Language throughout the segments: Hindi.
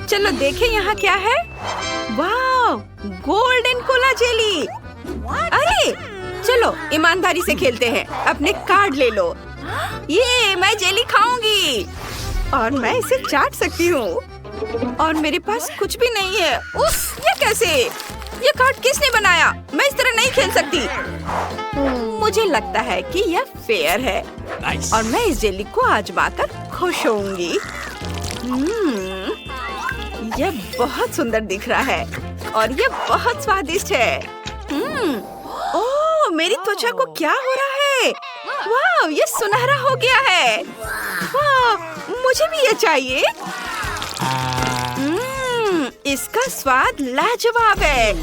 चलो देखें यहाँ क्या है। वाह, गोल्डन कोला जेली। अरे चलो ईमानदारी से खेलते हैं। अपने कार्ड ले लो। ये मैं जेली खाऊंगी और मैं इसे चाट सकती हूँ। और मेरे पास कुछ भी नहीं है। उफ, ये कैसे? ये कार्ड किसने बनाया? मैं इस तरह नहीं खेल सकती। मुझे लगता है कि यह फेयर है और मैं इस जेली को आजमाकर खुश होंगी। यह बहुत सुंदर दिख रहा है और यह बहुत स्वादिष्ट है। ओह, मेरी त्वचा को क्या हो रहा है? वाह, ये सुनहरा हो गया है। वाह, मुझे भी ये चाहिए। इसका स्वाद लाजवाब है।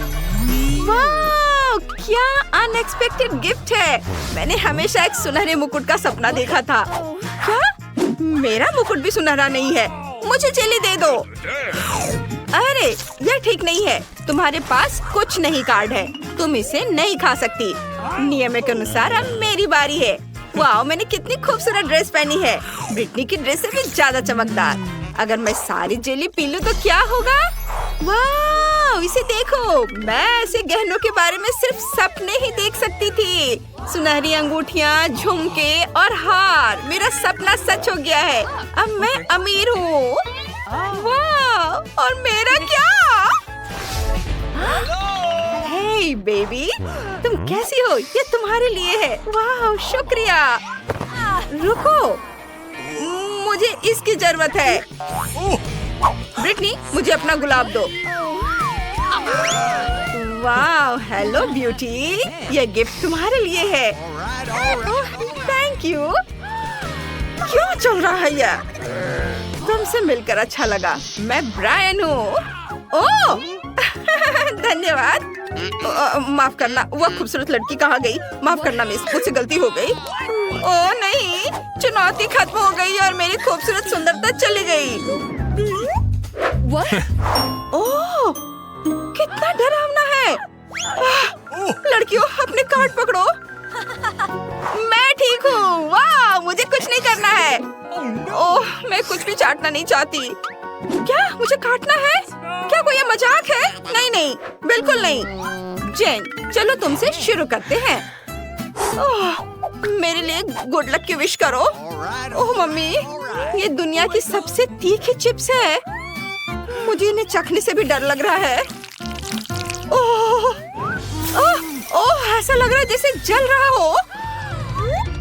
वाह, क्या अनएक्सपेक्टेड गिफ्ट है। मैंने हमेशा एक सुनहरे मुकुट का सपना देखा था। क्या? मेरा मुकुट भी सुनहरा नहीं है। मुझे जेली दे दो। अरे यह ठीक नहीं है। तुम्हारे पास कुछ नहीं कार्ड है। तुम इसे नहीं खा सकती। नियम के अनुसार अब मेरी बारी है। वाह, मैंने कितनी खूबसूरत ड्रेस पहनी है। ब्रिटनी की ड्रेस से भी ज्यादा चमकदार। अगर मैं सारी जेली पी लूं तो क्या होगा? वाह, इसे देखो। मैं ऐसे गहनों के बारे में सिर्फ सपने ही देख सकती थी। सुनहरी अंगूठियाँ, झुमके और हार। मेरा सपना सच हो गया है। अब मैं अमीर हूँ। वाह, और मेरा क्या? हे बेबी, तुम कैसी हो? ये तुम्हारे लिए है। वाह, शुक्रिया। रुको, मुझे इसकी जरूरत है। ब्रिटनी, मुझे अपना गुलाब दो। वाह, हेलो ब्यूटी, ये गिफ्ट तुम्हारे लिए है। Thank you. क्यों चल रहा है यह? तुमसे मिलकर अच्छा लगा। मैं ब्रायन हूँ। ओह धन्यवाद। माफ करना, वह खूबसूरत लड़की कहाँ गई? माफ करना मिस, मुझसे गलती हो गई। ओह नहीं, चुनौती खत्म हो गई और मेरी खूबसूरत सुंदरता चली गई। ओह, कितना डरावना है। लड़कियों, अपने कार्ड पकड़ो। मैं ठीक हूँ। वाह, मुझे कुछ नहीं करना है। ओह, मैं कुछ भी चाटना नहीं चाहती। क्या मुझे काटना है? क्या कोई ये मजाक है? नहीं नहीं, बिल्कुल नहीं। जेन, चलो तुमसे शुरू करते हैं। ओह, मेरे लिए गुड लक की विश करो। ओह मम्मी, ये दुनिया की सबसे तीखी चिप्स है। मुझे इन्हें चखने से भी डर लग रहा है। ओह, ओह, ओह, ऐसा लग रहा है जैसे जल रहा हो।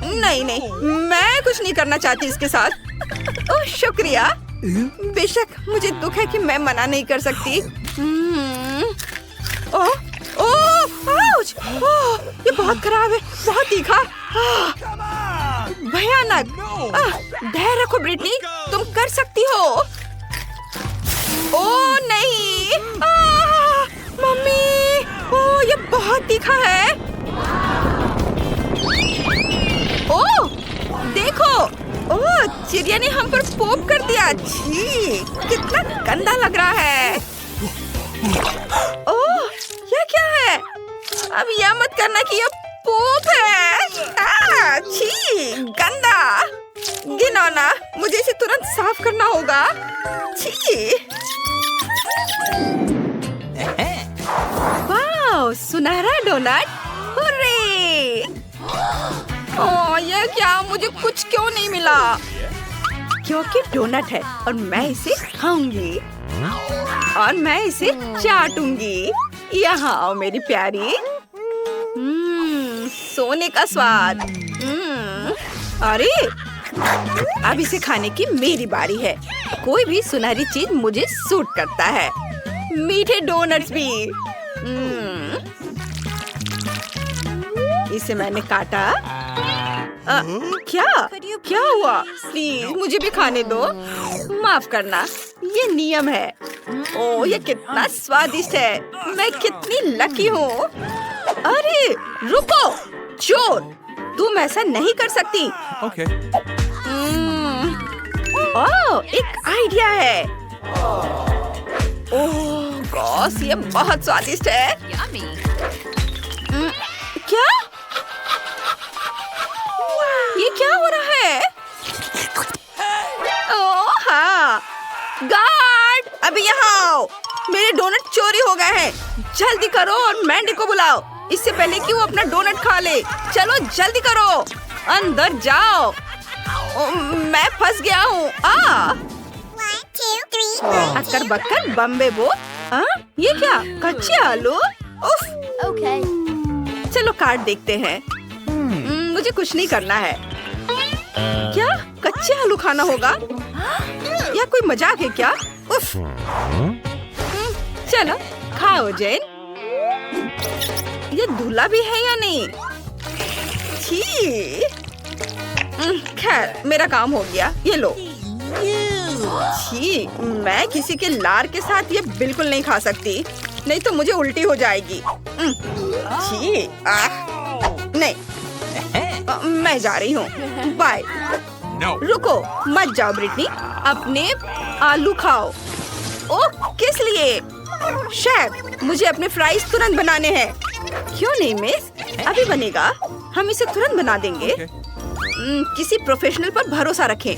नहीं नहीं, मैं कुछ नहीं करना चाहती इसके साथ। ओह शुक्रिया। बेशक मुझे दुख है कि मैं मना नहीं कर सकती। ओह, ओह, आउच! ओह, ये बहुत खराब है, बहुत तीखा, भयानक। धैर्य रखो ब्रिटनी, तुम कर सकती हो। ओह नहीं, मम्मी, ओह ये बहुत तीखा है। ओह देखो, ओह चिड़िया ने हम पर पोप कर दिया। छी, कितना गंदा लग रहा है। ओह ये क्या है? अब यह मत करना कि यह पोप है। छी, गंदा, घिनौना। मुझे इसे तुरंत साफ करना होगा। छी। वाह, सुनहरा डोनट। हुर्रे! ओह ये क्या? मुझे कुछ क्यों नहीं मिला? क्योंकि डोनट है और मैं इसे खाऊंगी और मैं इसे चाटूंगी। यहाँ आओ मेरी प्यारी। सोने का स्वाद। अरे अब इसे खाने की मेरी बारी है। कोई भी सुनहरी चीज मुझे सूट करता है, मीठे डोनट्स भी। इसे मैंने काटा। क्या हुआ? प्लीज मुझे भी खाने दो। माफ करना, ये नियम है। ओह ये कितना स्वादिष्ट है। मैं कितनी लकी हूँ। अरे रुको, चोर, तुम ऐसा नहीं कर सकती। Okay. ओह एक आइडिया है। ओह गॉस, ये बहुत स्वादिष्ट है। क्या? ये क्या हो रहा है? ओह हाँ, गार्ड, अभी यहाँ बचाओ, मेरे डोनट चोरी हो गए हैं। जल्दी करो और मैंडी को बुलाओ, इससे पहले कि वो अपना डोनट खा ले। चलो जल्दी करो, अंदर जाओ। मैं फंस गया हूँ। अक्कर बक्कर बम्बे बो। ये क्या, कच्चे आलू? उफ। चलो कार्ड देखते हैं। मुझे कुछ नहीं करना है। क्या कच्चे आलू खाना होगा? या कोई मजाक है क्या? उफ। चलो खाओ जेन। ये धुला भी है या नहीं? छी। खैर मेरा काम हो गया, ये लो। छी, मैं किसी के लार के साथ ये बिल्कुल नहीं खा सकती, नहीं तो मुझे उल्टी हो जाएगी। छी, नहीं, मैं जा रही हूँ, बाय। रुको, मत जाओ ब्रिटनी, अपने आलू खाओ। ओह, किस लिए? शेफ, मुझे अपने फ्राइज तुरंत बनाने हैं। क्यों नहीं मिस, अभी बनेगा, हम इसे तुरंत बना देंगे। किसी प्रोफेशनल पर भरोसा रखें।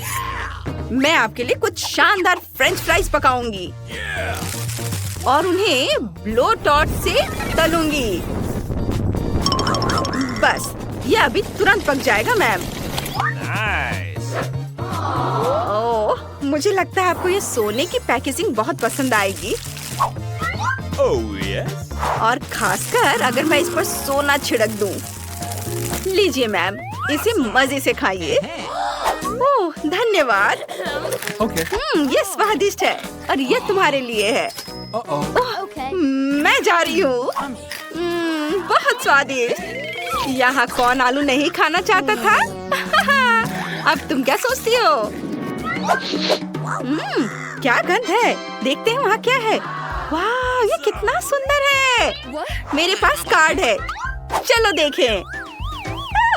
मैं आपके लिए कुछ शानदार फ्रेंच फ्राइज पकाऊंगी और उन्हें ब्लो टॉर्च से तलूंगी। बस, ये अभी तुरंत पक जाएगा मैम। ओह, मुझे लगता है आपको ये सोने की पैकेजिंग बहुत पसंद आएगी। और खासकर अगर मैं इस पर सोना छिड़क दूं। लीजिए मैम, इसे मजे से खाइए। ओह, धन्यवाद। ये स्वादिष्ट है और ये तुम्हारे लिए है। मैं जा रही हूँ। बहुत स्वादिष्ट। यहाँ कौन आलू नहीं खाना चाहता था? अब तुम क्या सोचती हो? क्या गंध है, देखते हैं वहाँ क्या है। वाह, ये कितना सुंदर है। मेरे पास कार्ड है, चलो देखें।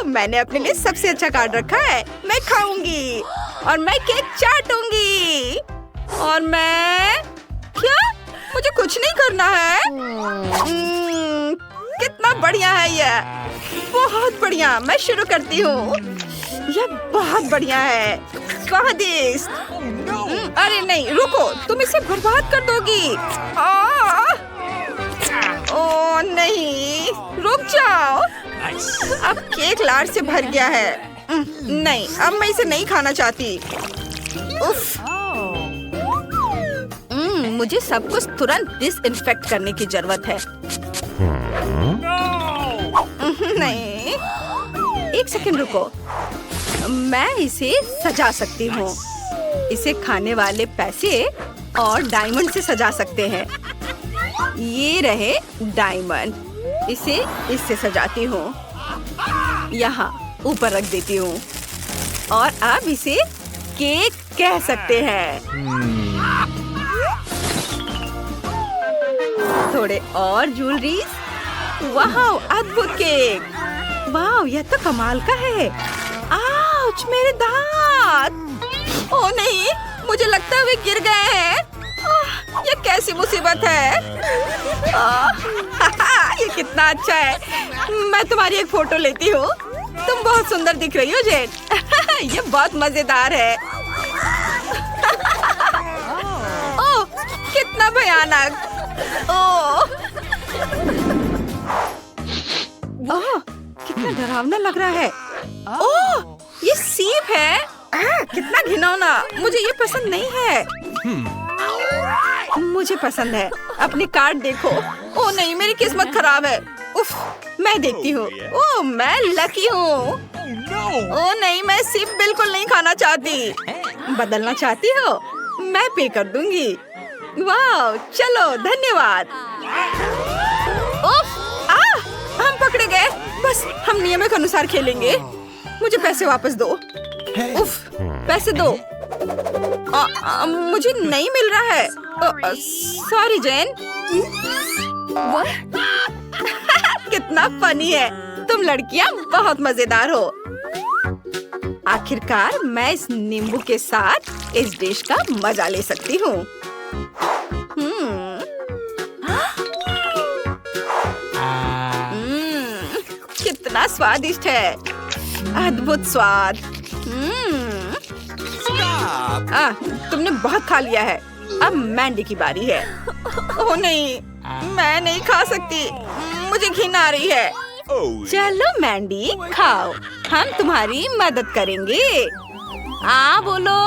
मैंने अपने लिए सबसे अच्छा कार्ड रखा है। मैं खाऊंगी और मैं केक चाटूंगी। और मैं क्या, मुझे कुछ नहीं करना है। कितना बढ़िया है ये, बहुत बढ़िया। मैं शुरू करती हूँ। यह बहुत बढ़िया है, स्वादिष्ट। अरे नहीं, रुको, तुम इसे बर्बाद कर दोगी। ओह नहीं, रुक जाओ। अब केक लार से भर गया है। नहीं, अब मैं इसे नहीं खाना चाहती। उफ। मुझे सब कुछ तुरंत डिसइंफेक्ट करने की जरूरत है। नहीं, एक सेकंड रुको, मैं इसे सजा सकती हूँ। इसे खाने वाले पैसे और डायमंड से सजा सकते हैं। ये रहे डायमंड, इसे इससे सजाती हूँ, यहाँ ऊपर रख देती हूँ और अब इसे केक कह सकते हैं। थोड़े और ज्वेलरी। वाह, अद्भुत केक। वाह, यह तो कमाल का है। आउच, मेरे दांत। ओह नहीं, मुझे लगता है वे गिर गए हैं। ये कैसी मुसीबत है। ये कितना अच्छा है। मैं तुम्हारी एक फोटो लेती हूँ। तुम बहुत सुंदर दिख रही हो जेन। ये बहुत मजेदार है। ओह, कितना भयानक। ओह, कितना डरावना लग रहा है। ओह, ये सीप है। कितना घिनौना, मुझे ये पसंद नहीं है। मुझे पसंद है। अपने कार्ड देखो। ओह नहीं, मेरी किस्मत खराब है। उफ, मैं देखती हूँ। ओह, मैं लकी हूँ। ओह नहीं, मैं सीप बिल्कुल नहीं खाना चाहती। बदलना चाहती हो? मैं पे कर दूंगी। वाह, चलो धन्यवाद। उफ, हम पकड़े गए। बस, हम नियम के अनुसार खेलेंगे। मुझे पैसे वापस दो। उफ, पैसे दो। मुझे नहीं मिल रहा है। सॉरी जेन। कितना फनी है। तुम लड़कियां बहुत मजेदार हो। आखिरकार मैं इस नींबू के साथ इस डिश का मजा ले सकती हूँ। कितना स्वादिष्ट है, अद्भुत स्वाद। तुमने बहुत खा लिया है। अब मैंडी की बारी है। ओह नहीं, मैं नहीं खा सकती, मुझे घिन आ रही है। चलो मैंडी खाओ, हम तुम्हारी मदद करेंगे। बोलो।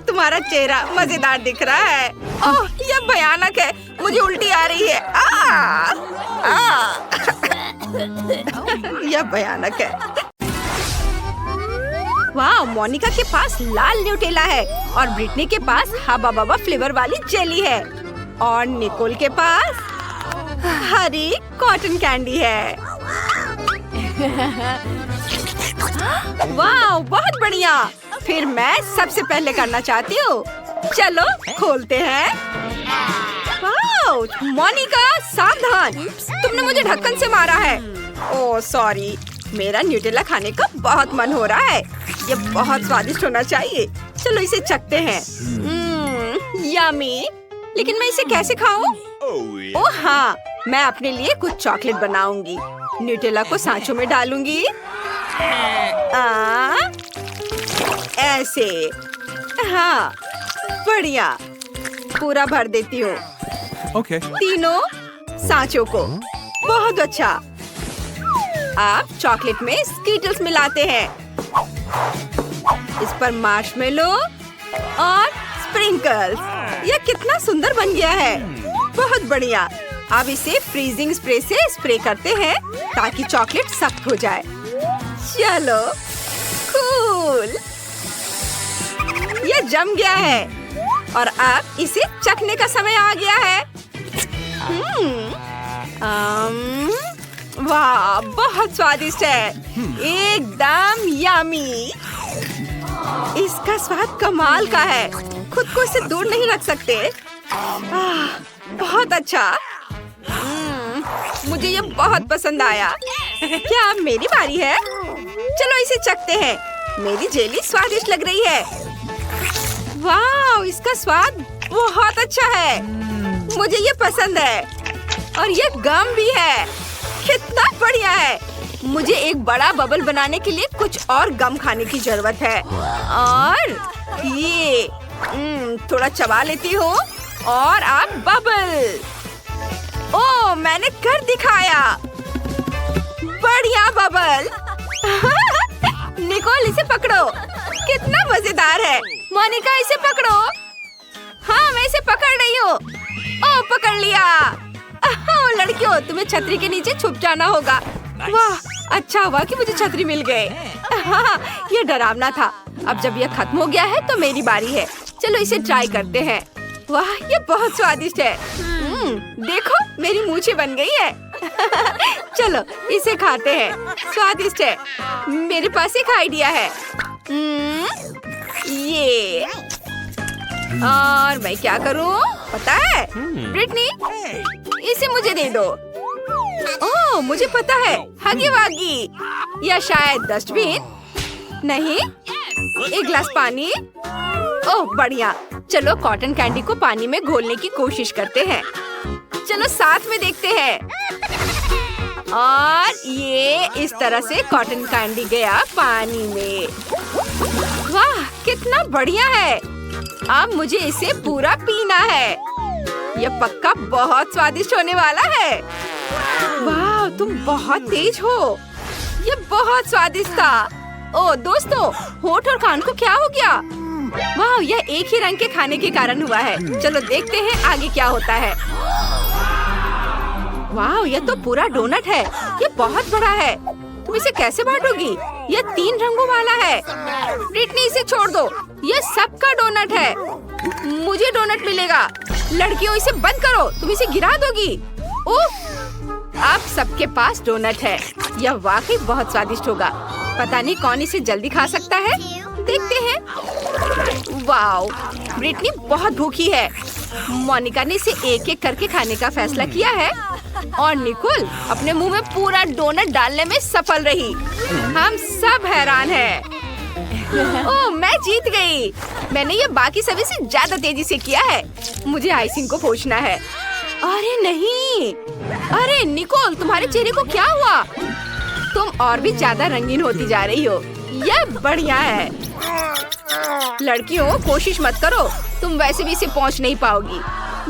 तुम्हारा चेहरा मजेदार दिख रहा है। ओह, यह भयानक है, मुझे उल्टी आ रही है। यह भयानक है। वाह, मोनिका के पास लाल न्यूटेला है और ब्रिटनी के पास हबा बबा फ्लेवर वाली जेली है और निकोल के पास हरी कॉटन कैंडी है। वाह, बहुत बढ़िया। फिर मैं सबसे पहले करना चाहती हूँ। चलो खोलते हैं। वाह, मोनिका सावधान, तुमने मुझे ढक्कन से मारा है। ओह सॉरी, मेरा न्यूटेला खाने का बहुत मन हो रहा है। ये बहुत स्वादिष्ट होना चाहिए। चलो इसे चखते हैं। यम्मी, लेकिन मैं इसे कैसे खाऊं? ओह हाँ, मैं अपने लिए कुछ चॉकलेट बनाऊंगी। न्यूटेला को सांचों में डालूंगी। ऐसे। हाँ, बढ़िया। पूरा भर देती हूँ। Okay. तीनों सांचों को। बहुत अच्छा। आप चॉकलेट में स्कीटल्स मिलाते हैं। इस पर मार्शमेलो और स्प्रिंकल्स। यह कितना सुंदर बन गया है। बहुत बढ़िया। अब इसे फ्रीजिंग स्प्रे से स्प्रे करते हैं ताकि चॉकलेट सख्त हो जाए। चलो, कूल। यह जम गया है और अब इसे चखने का समय आ गया है। वाह, बहुत स्वादिष्ट है, एकदम यम्मी। इसका स्वाद कमाल का है, खुद को इससे दूर नहीं रख सकते। बहुत अच्छा। मुझे ये बहुत पसंद आया। क्या अब मेरी बारी है? चलो इसे चखते हैं। मेरी जेली स्वादिष्ट लग रही है। वाह, इसका स्वाद बहुत अच्छा है। मुझे ये पसंद है और ये गम भी है। कितना बढ़िया है। मुझे एक बड़ा बबल बनाने के लिए कुछ और गम खाने की जरूरत है। और ये थोड़ा चबा लेती हूँ और आप बबल। ओह, मैंने कर दिखाया। बढ़िया बबल। निकोल, इसे पकड़ो। कितना मजेदार है। मोनिका, इसे पकड़ो। हाँ, मैं इसे पकड़ रही हूँ। ओह, पकड़ लिया। लड़कियों, तुम्हें छतरी के नीचे छुप जाना होगा। वाह, अच्छा हुआ कि मुझे छतरी मिल गए। हाँ, ये डरावना था। अब जब यह खत्म हो गया है तो मेरी बारी है। चलो इसे ट्राई करते हैं। वाह, ये बहुत स्वादिष्ट है। देखो, मेरी मूछें बन गई है। चलो इसे खाते हैं। स्वादिष्ट है। मेरे पास एक आइडिया है। ये और मैं क्या करूं पता है? ब्रिटनी, इसे मुझे दे दो। ओह, मुझे पता है, हगी वागी या शायद डस्टबिन। नहीं, एक गिलास पानी। ओह बढ़िया। चलो कॉटन कैंडी को पानी में घोलने की कोशिश करते हैं। चलो साथ में देखते हैं। और ये इस तरह से कॉटन कैंडी गया पानी में। वाह, कितना बढ़िया है। अब मुझे इसे पूरा पीना है। यह पक्का बहुत स्वादिष्ट होने वाला है। वाह, तुम बहुत तेज हो। ये बहुत स्वादिष्ट था। ओह दोस्तों, होठ और कान को क्या हो गया? वाह, यह एक ही रंग के खाने के कारण हुआ है। चलो देखते हैं आगे क्या होता है। वाह, यह तो पूरा डोनट है। ये बहुत बड़ा है। तुम इसे कैसे बांटोगी? यह 3 रंगों वाला है। ब्रिटनी, इसे छोड़ दो। यह सबका डोनट है। मुझे डोनट मिलेगा। लड़कियों, इसे बंद करो, तुम इसे गिरा दोगी। ओह, अब सबके पास डोनट है। यह वाकई बहुत स्वादिष्ट होगा। पता नहीं कौन इसे जल्दी खा सकता है। देखते हैं। वाओ, ब्रिटनी बहुत भूखी है। मोनिका ने इसे एक एक करके खाने का फैसला किया है और निकोल अपने मुंह में पूरा डोनट डालने में सफल रही। हम सब हैरान हैं। ओह, मैं जीत गई। मैंने ये बाकी सभी से ज्यादा तेजी से किया है। मुझे आइसिंग को पोंछना है। अरे नहीं, अरे निकोल, तुम्हारे चेहरे को क्या हुआ? तुम और भी ज्यादा रंगीन होती जा रही हो। यह बढ़िया है। लड़कियों कोशिश मत करो, तुम वैसे भी इसे पहुंच नहीं पाओगी।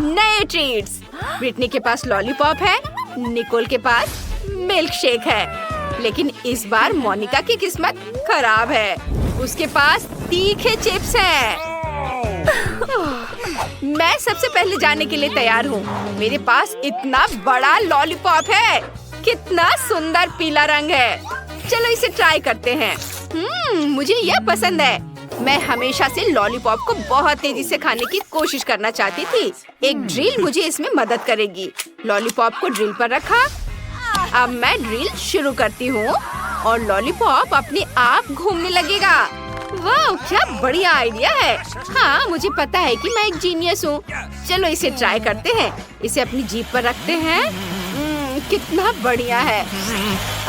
नए ट्रीट्स। ब्रिटनी के पास लॉलीपॉप है, निकोल के पास मिल्क शेक है, लेकिन इस बार मोनिका की किस्मत खराब है। उसके पास तीखे चिप्स हैं। मैं सबसे पहले जाने के लिए तैयार हूँ। मेरे पास इतना बड़ा लॉलीपॉप है, कितना सुंदर पीला रंग है। चलो इसे ट्राई करते हैं। मुझे यह पसंद है। मैं हमेशा से लॉलीपॉप को बहुत तेजी से खाने की कोशिश करना चाहती थी। एक ड्रिल मुझे इसमें मदद करेगी। लॉलीपॉप को ड्रिल पर रखा। अब मैं ड्रिल शुरू करती हूँ और लॉलीपॉप अपने आप घूमने लगेगा। वाह, क्या बढ़िया आइडिया है। हाँ, मुझे पता है कि मैं एक जीनियस हूँ। चलो इसे ट्राई करते हैं। इसे अपनी जीभ पर रखते हैं। कितना बढ़िया है,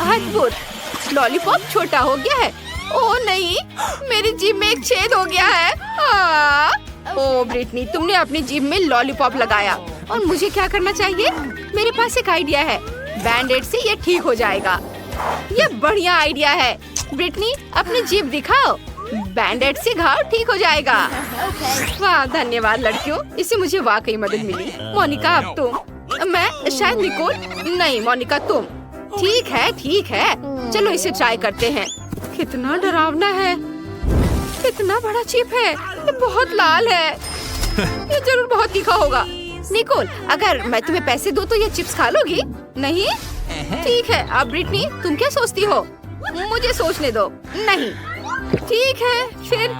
अद्भुत। लॉलीपॉप छोटा हो गया है। ओह नहीं, मेरी जीभ में एक छेद हो गया है। ओह ब्रिटनी, तुमने अपनी जीभ में लॉलीपॉप लगाया। और मुझे क्या करना चाहिए? मेरे पास एक आइडिया है। बैंडेड से ये ठीक हो जाएगा। ये बढ़िया आइडिया है। ब्रिटनी, अपनी जीभ दिखाओ। बैंडेड से घाव ठीक हो जाएगा। वाह, धन्यवाद लड़कियों, इससे मुझे वाकई मदद मिली। मोनिका, अब तुम। मैं शायद निकोल। नहीं मोनिका, तुम। ठीक है, चलो इसे ट्राई करते हैं। कितना डरावना है। कितना बड़ा चिप है। ये बहुत लाल है। ये जरूर बहुत तीखा होगा। निकोल, अगर मैं तुम्हें पैसे दूं तो ये चिप्स खा लोगी? नहीं? ठीक है। अब ब्रिटनी, तुम क्या सोचती हो? मुझे सोचने दो। नहीं। ठीक है, फिर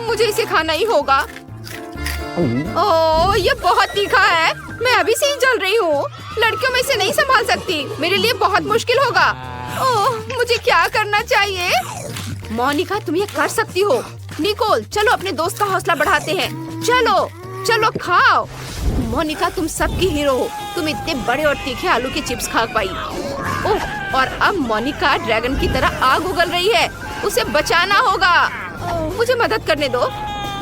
मुझे इसे खाना ही होगा। ओह, ये बहुत तीखा है। मैं अभी से ही जल रही हूँ। लड़कियों में इसे नहीं संभाल सकती। मेरे लिए बहुत मुश्किल होगा। ओह, मुझे क्या करना चाहिए? मोनिका, तुम ये कर सकती हो। निकोल, चलो अपने दोस्त का हौसला बढ़ाते हैं। चलो खाओ। मोनिका, तुम सबकी हीरो हो। तुम इतने बड़े और तीखे आलू के चिप्स खा पाई। ओह, और अब मोनिका ड्रैगन की तरह आग उगल रही है। उसे बचाना होगा। मुझे मदद करने दो।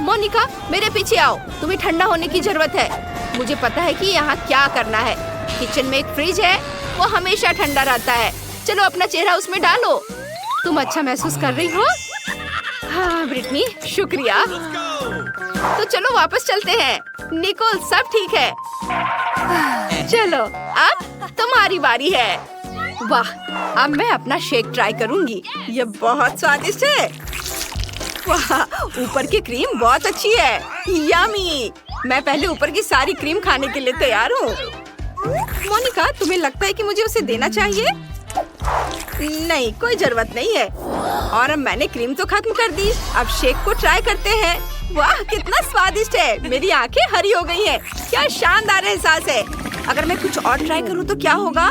मोनिका, मेरे पीछे आओ। तुम्हें ठंडा होने की जरूरत है। मुझे पता है कि यहाँ क्या करना है। किचन में एक फ्रिज है, वो हमेशा ठंडा रहता है। चलो अपना चेहरा उसमें डालो। तुम अच्छा महसूस कर रही हो? हाँ ब्रिटनी, शुक्रिया। तो चलो वापस चलते हैं। निकोल, सब ठीक है। चलो, अब तुम्हारी बारी है। वाह, अब मैं अपना शेक ट्राई करूंगी। ये बहुत स्वादिष्ट है। वाह, ऊपर की क्रीम बहुत अच्छी है। यम्मी। मैं पहले ऊपर की सारी क्रीम खाने के लिए तैयार हूँ। मोनिका, तुम्हें लगता है कि मुझे उसे देना चाहिए? नहीं, कोई जरूरत नहीं है। और अब मैंने क्रीम तो खत्म कर दी। अब शेक को ट्राई करते हैं। वाह, कितना स्वादिष्ट है। मेरी आंखें हरी हो गई हैं। क्या शानदार एहसास है। अगर मैं कुछ और ट्राई करूँ तो क्या होगा?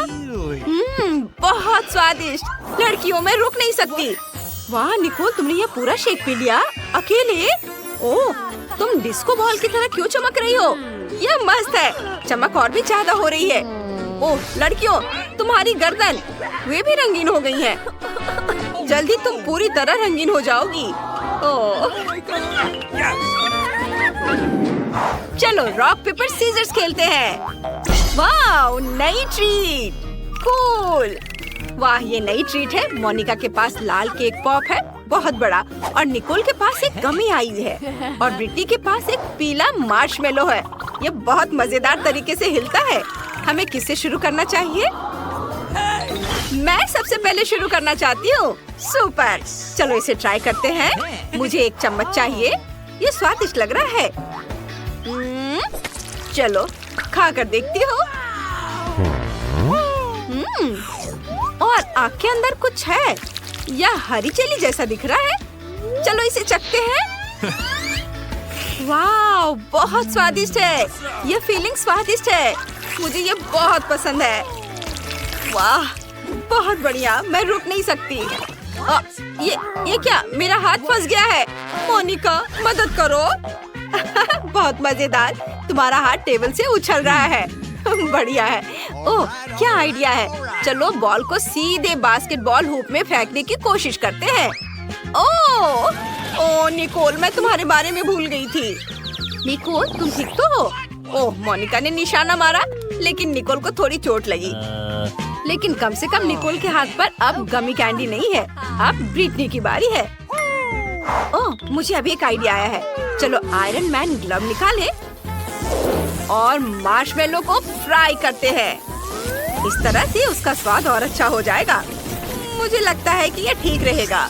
बहुत स्वादिष्ट। लड़कियों, मैं रुक नहीं सकती। वाह निकोल, तुमने ये पूरा शेक पी लिया अकेले? ओह, तुम डिस्को बॉल की तरह क्यों चमक रही हो? यह मस्त है। चमक और भी ज्यादा हो रही है। ओह लड़कियों, तुम्हारी गर्दन वे भी रंगीन हो गई हैं। जल्दी तुम पूरी तरह रंगीन हो जाओगी। ओह, चलो रॉक पेपर सीजर्स खेलते हैं। वाह, नई ट्रीट। कूल। वाह, ये नई ट्रीट है। मोनिका के पास लाल केक पॉप है, बहुत बड़ा। और निकोल के पास एक गमी आई है। और ब्रिटनी के पास एक पीला मार्शमेलो है। ये बहुत मजेदार तरीके से हिलता है। हमें किससे शुरू करना चाहिए? मैं सबसे पहले शुरू करना चाहती हूँ। सुपर। चलो इसे ट्राई करते हैं। मुझे एक चम्मच चाहिए। ये स्वादिष्ट लग रहा है। चलो खा कर देखती हूँ। और आँख के अंदर कुछ है। यह हरी चिली जैसा दिख रहा है। चलो इसे चखते हैं। वाह, बहुत स्वादिष्ट है। यह फीलिंग स्वादिष्ट है। मुझे ये बहुत पसंद है। वाह, बहुत बढ़िया। मैं रुक नहीं सकती। ये क्या? मेरा हाथ फंस गया है। मोनिका, मदद करो। बहुत मजेदार। तुम्हारा हाथ टेबल से उछल रहा है। बढ़िया है। ओह, क्या आइडिया है। चलो बॉल को सीधे बास्केटबॉल हुप में फेंकने की कोशिश करते हैं। ओह निकोल, मैं तुम्हारे बारे में भूल गई थी। निकोल, तुम ठीक तो हो? ओह, मोनिका ने निशाना मारा, लेकिन निकोल को थोड़ी चोट लगी। लेकिन कम से कम निकोल के हाथ पर अब गमी कैंडी नहीं है। अब ब्रिटनी की बारी है। ओह, मुझे अभी एक आइडिया आया है। चलो आयरन मैन ग्लव निकालें और मार्शमेलो को फ्राई करते हैं। इस तरह से उसका स्वाद और अच्छा हो जाएगा। मुझे लगता है कि ये ठीक रहेगा।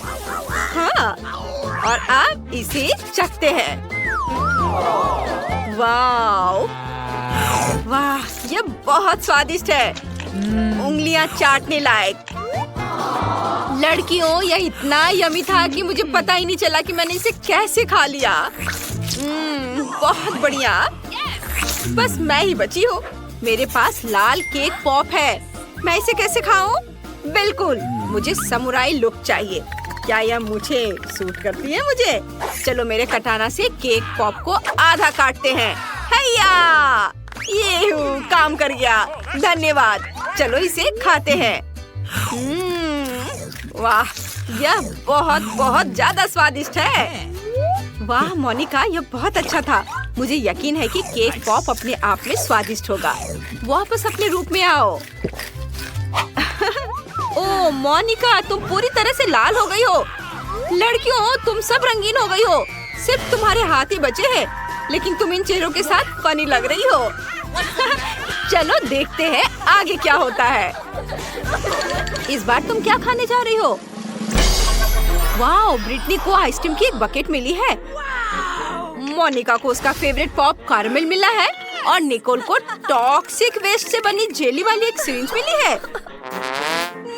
हाँ, और अब इसे चखते हैं। वाह, वाह, ये बहुत स्वादिष्ट है। उंगलियां चाटने लायक। लड़कियों, यह इतना यमी था कि मुझे पता ही नहीं चला कि मैंने इसे कैसे खा लिया। बहुत बढ़िया। बस मैं ही बची हूँ। मेरे पास लाल केक पॉप है। मैं इसे कैसे खाऊं? बिल्कुल, मुझे समुराई लुक चाहिए। क्या यह मुझे सूट करती है? मुझे चलो मेरे कटाना से केक पॉप को आधा काटते हैं। हैया, ये काम कर गया। धन्यवाद। चलो इसे खाते हैं। वाह, यह बहुत बहुत ज्यादा स्वादिष्ट है। वाह मोनिका, यह बहुत अच्छा था। मुझे यकीन है कि केक पॉप अपने आप में स्वादिष्ट होगा। वापस अपने रूप में आओ। ओह मोनिका, तुम पूरी तरह से लाल हो गई हो। लड़कियों, तुम सब रंगीन हो गई हो। सिर्फ तुम्हारे हाथ ही बचे हैं, लेकिन तुम इन चेहरों के साथ फनी लग रही हो। चलो देखते हैं आगे क्या होता है। इस बार तुम क्या खाने जा रही हो? वाह, ब्रिटनी को आइसक्रीम की एक बकेट मिली है। मोनिका को उसका फेवरेट पॉप कैरमल मिला है और निकोल को टॉक्सिक वेस्ट से बनी जेली वाली एक सिरिंज मिली है।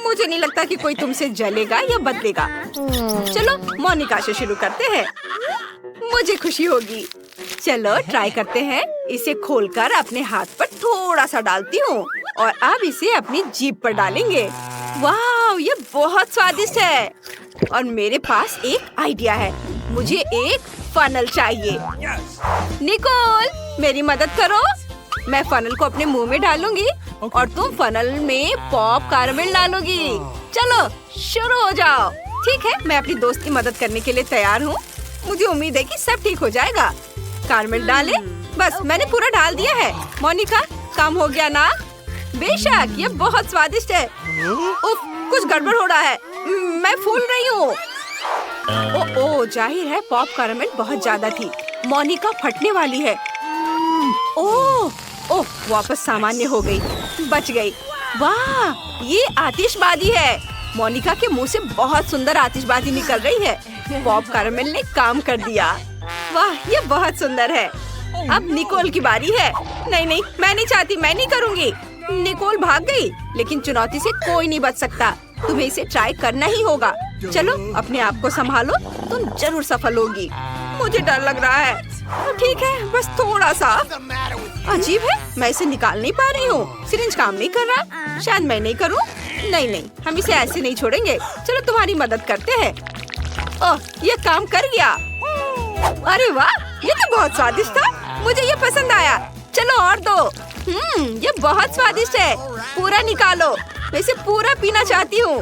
मुझे नहीं लगता कि कोई तुमसे जलेगा या बदलेगा। चलो मोनिका से शुरू करते हैं। मुझे खुशी होगी। चलो ट्राई करते हैं। इसे खोलकर अपने हाथ पर थोड़ा सा डालती हूँ और अब इसे अपनी जीभ पर डालेंगे। वाह, ये बहुत स्वादिष्ट है। और मेरे पास एक आइडिया है। मुझे एक फनल चाहिए। निकोल, मेरी मदद करो। मैं फनल को अपने मुंह में डालूंगी और तुम फनल में पॉप कैरमल डालोगी। चलो शुरू हो जाओ। ठीक है, मैं अपनी दोस्त की मदद करने के लिए तैयार हूँ। मुझे उम्मीद है कि सब ठीक हो जाएगा। कैरमल डाले। बस मैंने पूरा डाल दिया है। मोनिका, काम हो गया ना? बेशक, ये बहुत स्वादिष्ट है। उफ, कुछ गड़बड़ हो रहा है। मैं फूल रही हूँ। ओह, जाहिर है पॉप कैरमल बहुत ज्यादा थी। मोनिका फटने वाली है। ओह, वापस सामान्य हो गई। बच गई। वाह, ये आतिशबाजी है। मोनिका के मुंह से बहुत सुंदर आतिशबाजी निकल रही है। पॉप कैरमल ने काम कर दिया। वाह, ये बहुत सुंदर है। अब निकोल की बारी है। नहीं, मैं नहीं चाहती। मैं नहीं करूँगी। निकोल भाग गई, लेकिन चुनौती से कोई नहीं बच सकता। तुम्हें इसे ट्राई करना ही होगा। चलो अपने आप को संभालो, तुम जरूर सफल होगी। मुझे डर लग रहा है। ठीक है, बस थोड़ा सा। अजीब है, मैं इसे निकाल नहीं पा रही हूँ। सिरिंज काम नहीं कर रहा। शायद मैं नहीं करूँ। नहीं, हम इसे ऐसे नहीं छोड़ेंगे। चलो तुम्हारी मदद करते हैं। ओह, ये काम कर गया। अरे वाह, ये तो बहुत स्वादिष्ट था। मुझे ये पसंद आया। चलो और दो। ये बहुत स्वादिष्ट है। पूरा निकालो। मैं इसे पूरा पीना चाहती हूँ।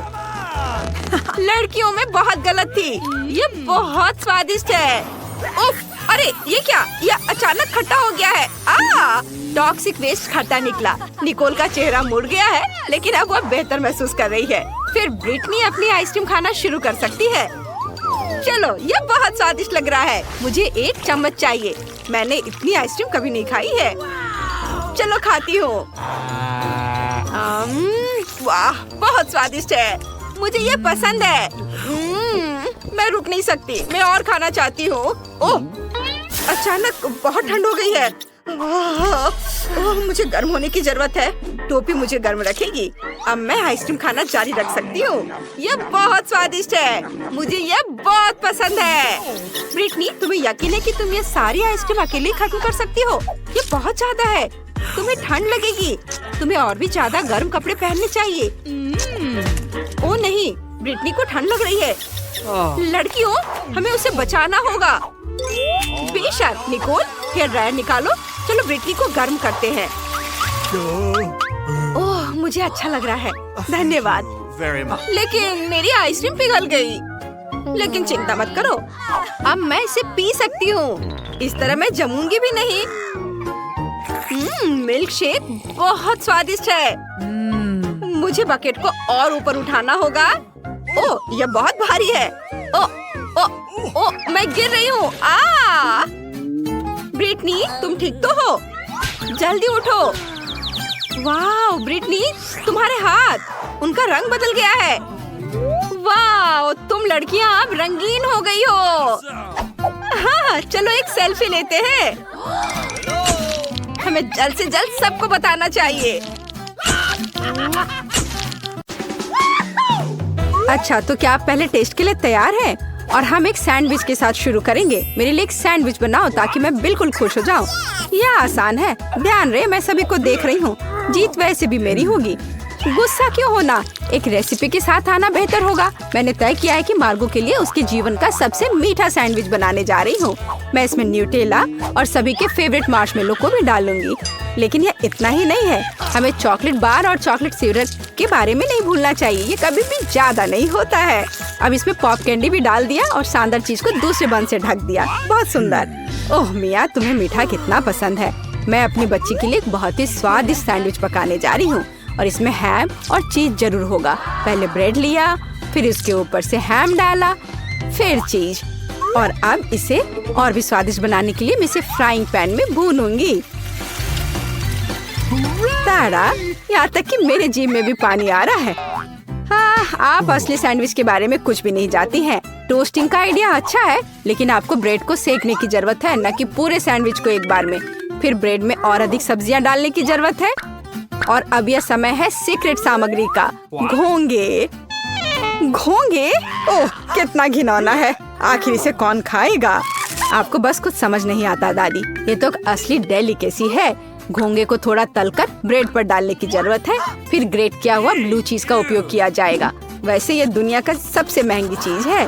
लड़कियों में बहुत गलत थी। ये बहुत स्वादिष्ट है। उफ, अरे ये क्या? ये अचानक खट्टा हो गया है। टॉक्सिक वेस्ट खट्टा निकला। निकोल का चेहरा मुड़ गया है, लेकिन अब वह बेहतर महसूस कर रही है। फिर ब्रिटनी अपनी आइसक्रीम खाना शुरू कर सकती है। चलो, ये बहुत स्वादिष्ट लग रहा है। मुझे एक चम्मच चाहिए। मैंने इतनी आइसक्रीम कभी नहीं खाई है। चलो खाती हूँ। वाह, बहुत स्वादिष्ट है। मुझे ये पसंद है। मैं रुक नहीं सकती। मैं और खाना चाहती हूँ। ओह, अचानक बहुत ठंड हो गई है। मुझे गर्म होने की जरूरत है। टोपी मुझे गर्म रखेगी। अब मैं आइसक्रीम खाना जारी रख सकती हूँ। ये बहुत स्वादिष्ट है। मुझे ये बहुत पसंद है। ब्रिटनी, तुम्हें यकीन है कि तुम ये सारी आइसक्रीम अकेले खत्म कर सकती हो? ये बहुत ज्यादा है। तुम्हें ठंड लगेगी। तुम्हें और भी ज्यादा गर्म कपड़े पहनने चाहिए। ओह नहीं, ब्रिटनी को ठंड लग रही है। लड़कियों, हमें उसे बचाना होगा। बेशक। निकोल, हेयर ड्रायर निकालो। चलो ब्रिटनी को गर्म करते हैं। ओह, मुझे अच्छा लग रहा है। धन्यवाद। लेकिन मेरी आइसक्रीम पिघल गई। लेकिन चिंता मत करो, अब मैं इसे पी सकती हूँ। इस तरह मैं जमूंगी भी नहीं। मिल्क शेक बहुत स्वादिष्ट है। मुझे बकेट को और ऊपर उठाना होगा। ओह, यह बहुत भारी है। ओह, ओ, मैं गिर रही हूँ। ब्रिटनी, तुम ठीक तो हो? जल्दी उठो। वाह ब्रिटनी, तुम्हारे हाथ, उनका रंग बदल गया है। वाह, तुम लड़कियां अब रंगीन हो गई हो। हाँ, चलो एक सेल्फी लेते हैं। हमें जल्द से जल्द सबको बताना चाहिए। अच्छा, तो क्या आप पहले टेस्ट के लिए तैयार हैं? और हम एक सैंडविच के साथ शुरू करेंगे। मेरे लिए एक सैंडविच बनाओ ताकि मैं बिल्कुल खुश हो जाऊं। यह आसान है। ध्यान रहे, मैं सभी को देख रही हूँ। जीत वैसे भी मेरी होगी। गुस्सा क्यों होना? एक रेसिपी के साथ आना बेहतर होगा। मैंने तय किया है कि मार्गो के लिए उसके जीवन का सबसे मीठा सैंडविच बनाने जा रही हूँ। मैं इसमें न्यूटेला और सभी के फेवरेट मार्शमेलो को भी डालूंगी। लेकिन यह इतना ही नहीं है, हमें चॉकलेट बार और चॉकलेट सिरप के बारे में नहीं भूलना चाहिए। ये कभी भी ज्यादा नहीं होता है। अब इसमें पॉप कैंडी भी डाल दिया और शानदार चीज को दूसरे बन से ढक दिया। बहुत सुंदर। ओह मिया, तुम्हें मीठा कितना पसंद है। मैं अपनी बच्ची के लिए एक बहुत ही स्वादिष्ट सैंडविच पकाने जा रही हूँ और इसमें हैम और चीज जरूर होगा। पहले ब्रेड लिया, फिर इसके ऊपर से हैम डाला, फिर चीज, और अब इसे और भी स्वादिष्ट बनाने के लिए मैं इसे फ्राइंग पैन में भूनूंगी। ताड़ा, यहाँ तक कि मेरे जीभ में भी पानी आ रहा है। हाँ, आप असली सैंडविच के बारे में कुछ भी नहीं जानती हैं। टोस्टिंग का आइडिया अच्छा है, लेकिन आपको ब्रेड को सेकने की जरूरत है, न कि पूरे सैंडविच को एक बार में। फिर ब्रेड में और अधिक सब्जियां डालने की जरूरत है। और अब यह समय है सीक्रेट सामग्री का, घोंगे। घोंगे? ओह, कितना घिनौना है। आखिर इसे कौन खाएगा? आपको बस कुछ समझ नहीं आता दादी। ये तो असली डेलिकेसी है। घोंगे को थोड़ा तलकर ब्रेड पर डालने की जरूरत है। फिर ग्रेट किया हुआ ब्लू चीज का उपयोग किया जाएगा। वैसे ये दुनिया का सबसे महंगी चीज है।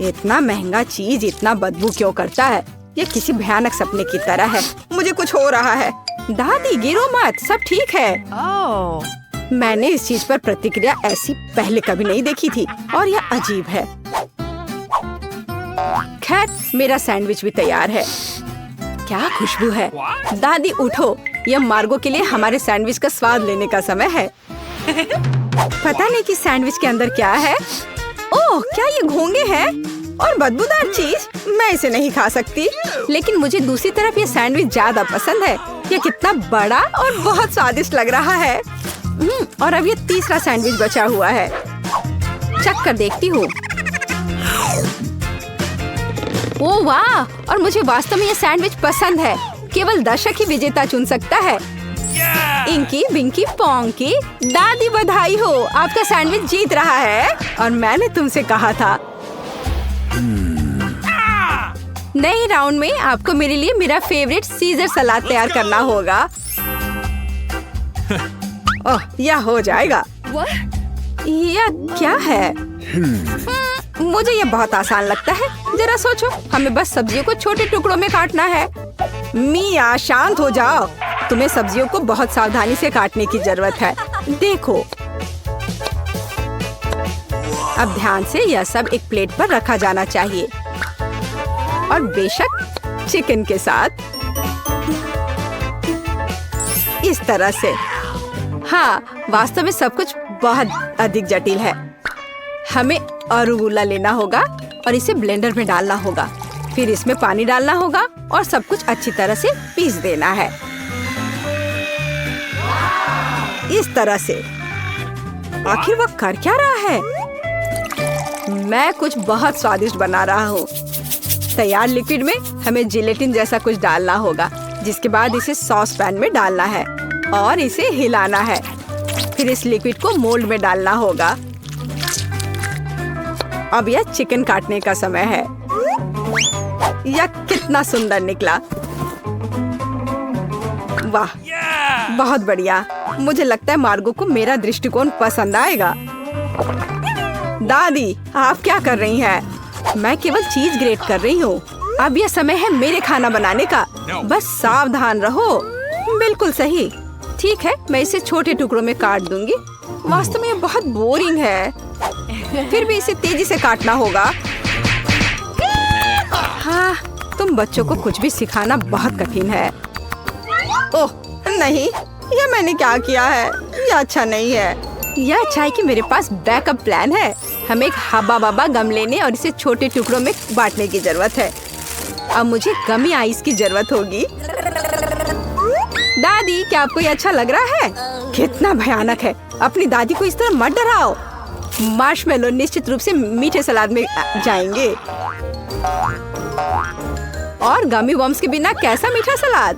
इतना महंगा चीज इतना बदबू क्यों करता है? ये किसी भयानक सपने की तरह है। मुझे कुछ हो रहा है। दादी, गिरो मत, सब ठीक है। मैंने इस चीज पर प्रतिक्रिया ऐसी पहले कभी नहीं देखी थी और यह अजीब है। खैर, मेरा सैंडविच भी तैयार है। क्या खुशबू है। दादी उठो, यह मार्गो के लिए हमारे सैंडविच का स्वाद लेने का समय है। पता नहीं कि सैंडविच के अंदर क्या है। ओह, क्या ये घोंगे हैं और बदबूदार चीज? मैं इसे नहीं खा सकती। लेकिन मुझे दूसरी तरफ ये सैंडविच ज्यादा पसंद है। ये कितना बड़ा और बहुत स्वादिष्ट लग रहा है। और अब ये तीसरा सैंडविच बचा हुआ है। चख कर देखती हूँ। ओह वाह, और मुझे वास्तव में ये सैंडविच पसंद है। केवल दर्शक ही विजेता चुन सकता है। इंकी बिंकी पोंकी, दादी बधाई हो, आपका सैंडविच जीत रहा है। और मैंने तुमसे कहा था। नए राउंड में आपको मेरे लिए मेरा फेवरेट सीजर सलाद तैयार करना होगा। ओह, यह हो जाएगा। यह क्या है? मुझे यह बहुत आसान लगता है। जरा सोचो, हमें बस सब्जियों को छोटे टुकड़ों में काटना है। मिया, शांत हो जाओ। तुम्हें सब्जियों को बहुत सावधानी से काटने की जरूरत है। देखो, अब ध्यान से यह सब एक प्लेट पर रखा जाना चाहिए। और बेशक चिकन के साथ इस तरह से। हाँ, वास्तव में सब कुछ बहुत अधिक जटिल है। हमें अरुगुला लेना होगा और इसे ब्लेंडर में डालना होगा। फिर इसमें पानी डालना होगा और सब कुछ अच्छी तरह से पीस देना है। इस तरह से। आखिर वो कर क्या रहा है? मैं कुछ बहुत स्वादिष्ट बना रहा हूँ। तैयार लिक्विड में हमें जिलेटिन जैसा कुछ डालना होगा, जिसके बाद इसे सॉस पैन में डालना है और इसे हिलाना है। फिर इस लिक्विड को मोल्ड में डालना होगा। अब यह चिकन काटने का समय है। यह कितना सुंदर निकला। वाह, बहुत बढ़िया। मुझे लगता है मार्गो को मेरा दृष्टिकोण पसंद आएगा। दादी, आप क्या कर रही हैं? मैं केवल चीज ग्रेट कर रही हूँ। अब यह समय है मेरे खाना बनाने का। बस सावधान रहो। बिल्कुल सही। ठीक है, मैं इसे छोटे टुकड़ों में काट दूंगी। वास्तव में यह बहुत बोरिंग है। फिर भी इसे तेजी से काटना होगा। हाँ, तुम बच्चों को कुछ भी सिखाना बहुत कठिन है। ओह नहीं, यह मैंने क्या किया है? यह अच्छा नहीं है। यह अच्छा है कि मेरे पास बैकअप प्लान है। हमें एक हब्बा बब्बा गम लेने और इसे छोटे टुकड़ों में बांटने की जरूरत है। अब मुझे गमी आइस की जरूरत होगी। दादी, क्या आपको ये अच्छा लग रहा है? कितना भयानक है। अपनी दादी को इस तरह मत डराओ। मार्शमेलो निश्चित रूप से मीठे सलाद में जाएंगे। और गमी बॉम्ब्स के बिना कैसा मीठा सलाद।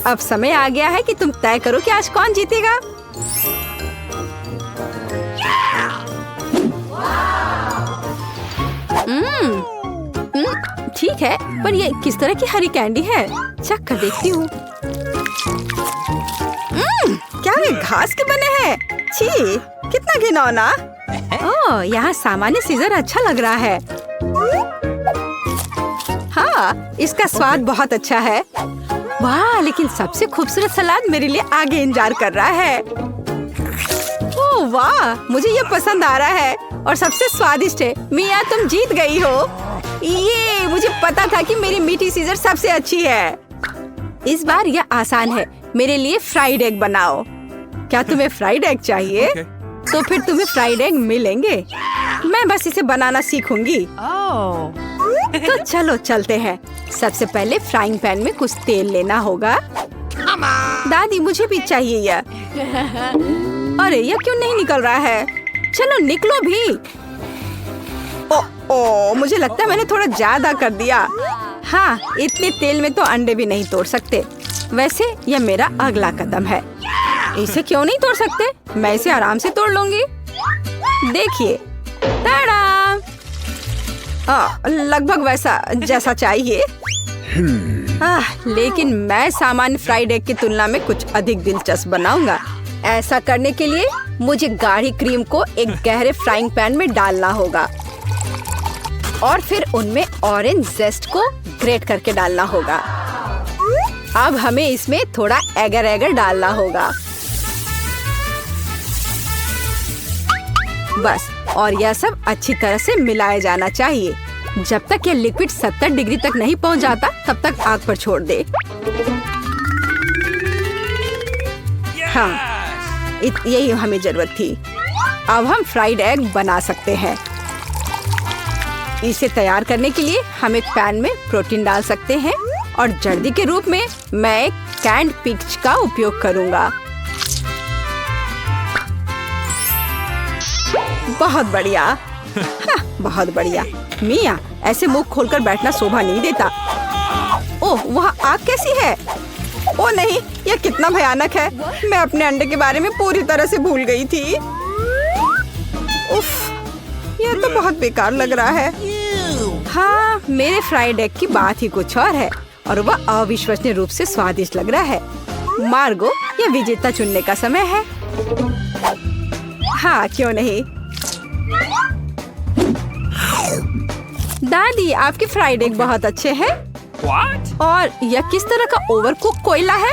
अब समय आ गया है कि तुम तय करो कि आज कौन जीतेगा। ठीक है, पर ये किस तरह की हरी कैंडी है? चख कर देखती हूँ। क्या वे घास के बने हैं? छी, कितना घिनौना। ओह, यहाँ सामान्य सीजर अच्छा लग रहा है। हाँ, इसका स्वाद बहुत अच्छा है। वाह, लेकिन सबसे खूबसूरत सलाद मेरे लिए आगे इंतजार कर रहा है। ओह वाह, मुझे ये पसंद आ रहा है और सबसे स्वादिष्ट है। मिया, तुम जीत गई हो। ये मुझे पता था कि मेरी मीठी सीजर सबसे अच्छी है। इस बार यह आसान है। मेरे लिए फ्राइड एग बनाओ। क्या तुम्हें फ्राइड एग चाहिए? तो फिर तुम्हें फ्राइड एग मिलेंगे। मैं बस इसे बनाना सीखूंगी। तो चलो चलते हैं। सबसे पहले फ्राइंग पैन में कुछ तेल लेना होगा। दादी, मुझे भी चाहिए यह। अरे, यह क्यों नहीं निकल रहा है? चलो निकलो भी। ओ, मुझे लगता है मैंने थोड़ा ज्यादा कर दिया। हाँ, इतने तेल में तो अंडे भी नहीं तोड़ सकते। वैसे यह मेरा अगला कदम है। इसे क्यों नहीं तोड़ सकते? मैं इसे आराम से तोड़ लूंगी। देखिए, ताड़ा! लगभग वैसा जैसा चाहिए। लेकिन मैं सामान्य फ्राइड एग की तुलना में कुछ अधिक दिलचस्प बनाऊंगा। ऐसा करने के लिए मुझे गाढ़ी क्रीम को एक गहरे फ्राइंग पैन में डालना होगा और फिर उनमें ऑरेंज जेस्ट को ग्रेट करके डालना होगा। अब हमें इसमें थोड़ा एगर एगर डालना होगा। बस, और यह सब अच्छी तरह से मिलाया जाना चाहिए। जब तक यह लिक्विड 70 डिग्री तक नहीं पहुंच जाता, तब तक आग पर छोड़ दे। हाँ, यही हमें जरूरत थी। अब हम फ्राइड एग बना सकते हैं। इसे तैयार करने के लिए हम एक पैन में प्रोटीन डाल सकते हैं और जर्दी के रूप में मैं एक कैंड पीच का उपयोग करूंगा। बहुत बढ़िया। हाँ, बहुत बढ़िया। मिया, ऐसे मुंह खोलकर बैठना शोभा नहीं देता। ओह, वहाँ आग कैसी है? ओह नहीं, यह कितना भयानक है। मैं अपने अंडे के बारे में पूरी तरह से भूल गई थी। उफ, यह तो बहुत बेकार लग रहा है। हाँ, मेरे फ्राइड एग की बात ही कुछ और है और वह अविश्वसनीय रूप से स्वादिष्ट लग रहा है। मार्गो, यह विजेता चुनने का समय है। हाँ, क्यों नहीं। दादी, आपके फ्राइड एग बहुत अच्छे हैं। और यह किस तरह का ओवरकुक कोयला है?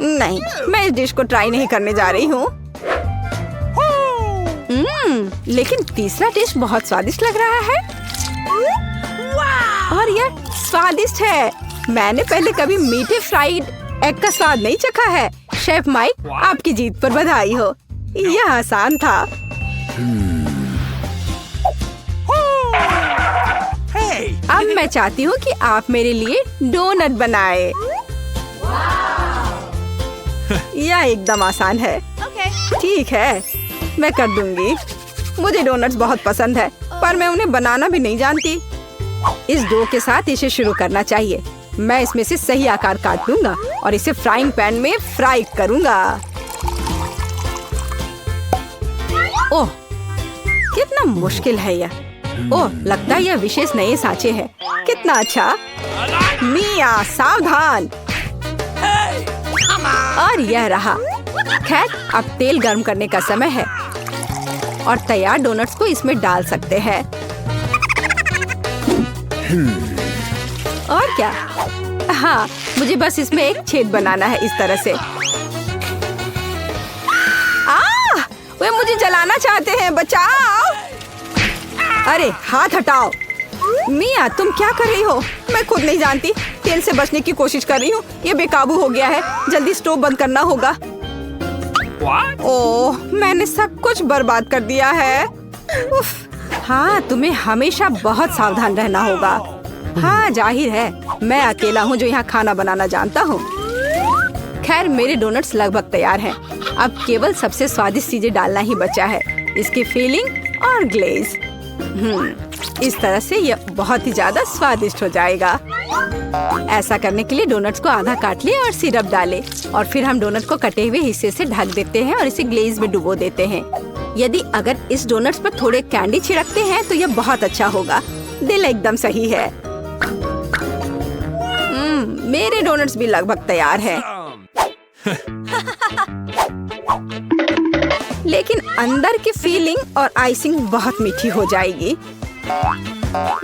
नहीं, मैं इस डिश को ट्राई नहीं करने जा रही हूँ। लेकिन तीसरा डिश बहुत स्वादिष्ट लग रहा है। और यह स्वादिष्ट है। मैंने पहले कभी मीठे फ्राइड एग का स्वाद नहीं चखा है। शेफ माइक, आपकी जीत पर बधाई हो। यह आसान था। अब मैं चाहती हूँ कि आप मेरे लिए डोनट बनाए। यह एकदम आसान है। ठीक है, मैं कर दूंगी। मुझे डोनट्स बहुत पसंद है, पर मैं उन्हें बनाना भी नहीं जानती। इस डो के साथ इसे शुरू करना चाहिए। मैं इसमें से सही आकार काट लूंगा और इसे फ्राइंग पैन में फ्राई करूंगा। ओह, कितना मुश्किल है यह। ओह, लगता है यह विशेष नए सांचे हैं। कितना अच्छा। मिया, सावधान। और यह रहा। खैर, अब तेल गर्म करने का समय है और तैयार डोनट्स को इसमें डाल सकते हैं। और क्या? हाँ, मुझे बस इसमें एक छेद बनाना है इस तरह से। वे मुझे जलाना चाहते हैं, बचाओ। अरे, हाथ हटाओ। मिया, तुम क्या कर रही हो? मैं खुद नहीं जानती। तेल से बचने की कोशिश कर रही हूँ। ये बेकाबू हो गया है। जल्दी स्टोव बंद करना होगा। ओह, मैंने सब कुछ बर्बाद कर दिया है। उफ, हाँ, तुम्हें हमेशा बहुत सावधान रहना होगा। हाँ, जाहिर है, मैं अकेला हूँ जो यहाँ खाना बनाना जानता हूँ। खैर, मेरे डोनट्स लगभग तैयार हैं। अब केवल सबसे स्वादिष्ट चीजें डालना ही बचा है, इसकी फिलिंग और ग्लेज। इस तरह से यह बहुत ही ज्यादा स्वादिष्ट हो जाएगा। ऐसा करने के लिए डोनट्स को आधा काट ले और सिरप डाले, और फिर हम डोनट को कटे हुए हिस्से से ढक देते हैं और इसे ग्लेज में डुबो देते हैं। यदि अगर इस डोनट्स पर थोड़े कैंडी छिड़कते हैं तो यह बहुत अच्छा होगा। दिल एकदम सही है। मेरे डोनट्स भी लगभग तैयार हैं। लेकिन अंदर की फीलिंग और आइसिंग बहुत मीठी हो जाएगी।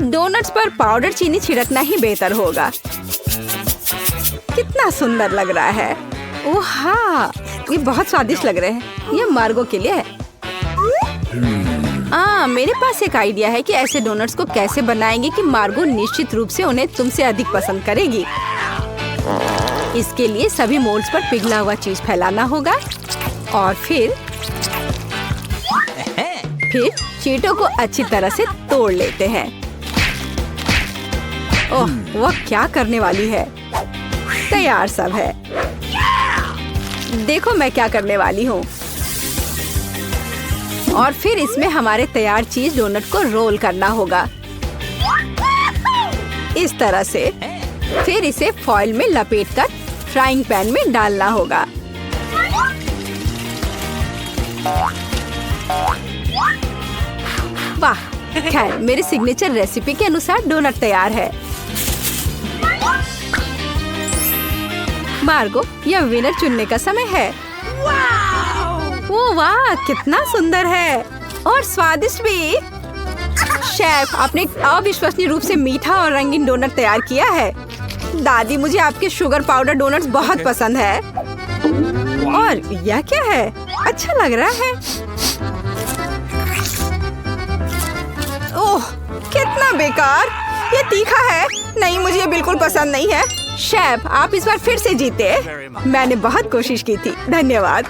डोनट्स पर पाउडर चीनी छिड़कना ही बेहतर होगा। कितना सुंदर लग रहा है। ओह हाँ, ये बहुत स्वादिष्ट लग रहे हैं। ये मार्गो के लिए है। मेरे पास एक आइडिया है कि ऐसे डोनट्स को कैसे बनाएंगे कि मार्गो निश्चित रूप से उन्हें तुमसे अधिक पसंद करेगी। इसके लिए सभी मोल्ड्स पर पिघला हुआ चीज फैलाना होगा और फिर चीटों को अच्छी तरह से तोड़ लेते हैं। ओह, वह क्या करने वाली है। तैयार सब है। देखो मैं क्या करने वाली हूँ। और फिर इसमें हमारे तैयार चीज डोनट को रोल करना होगा इस तरह से। फिर इसे फॉइल में लपेटकर फ्राइंग पैन में डालना होगा। वाह, खैर मेरे सिग्नेचर रेसिपी के अनुसार डोनट तैयार है। मार्गो, यह विनर चुनने का समय है। ओह वाह, कितना सुंदर है और स्वादिष्ट भी। शेफ, आपने एक अविश्वसनीय रूप से मीठा और रंगीन डोनट तैयार किया है। दादी, मुझे आपके शुगर पाउडर डोनट्स बहुत पसंद है। और यह क्या है? अच्छा लग रहा है। ओह, कितना बेकार। ये तीखा है। नहीं, मुझे ये बिल्कुल पसंद नहीं है। शेफ, आप इस बार फिर से जीते। मैंने बहुत कोशिश की थी। धन्यवाद।